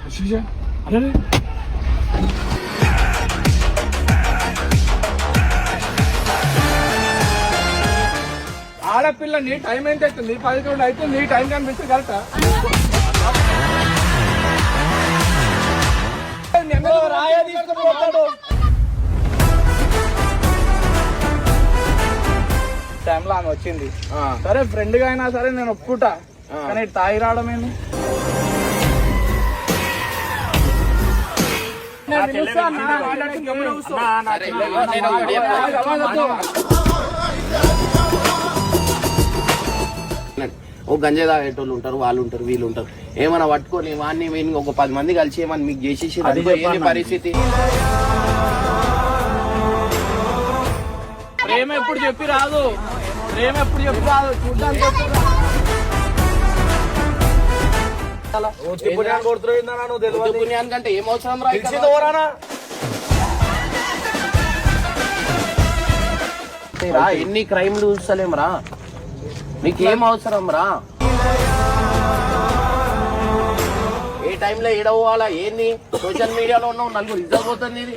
అరే ఆడపిల్లని టైం ఎంత అవుతుంది 11 అవుతుంది టైం కనిపిస్తుంది కరెక్టా టైంలో ఆమె వచ్చింది సరే ఫ్రెండ్ గా అయినా సరే నేను ఒప్పుకుంటా కానీ తాగి రావడం ఏంది ఓ గంజా తాగేటోళ్ళు ఉంటారు వాళ్ళు ఉంటారు వీళ్ళు ఉంటారు ఏమైనా పట్టుకొని వాడిని వీడిని ఒక 10 మంది కలిసి ఏమన్నా మీకు చేసేసి ఏంటి పరిస్థితి ప్రేమ ఎప్పుడు చెప్పి రాదు చూడ్డానికి అంటే ఏం అవసరం రా ఎన్ని క్రైమ్లు చూస్తలేం రా నీకేం అవసరం రా ఏ టైంలో ఏడవాలా ఏంది సోషల్ మీడియాలో ఉన్నావు నలుగురు ఇద్దరు పోతుంది ఇది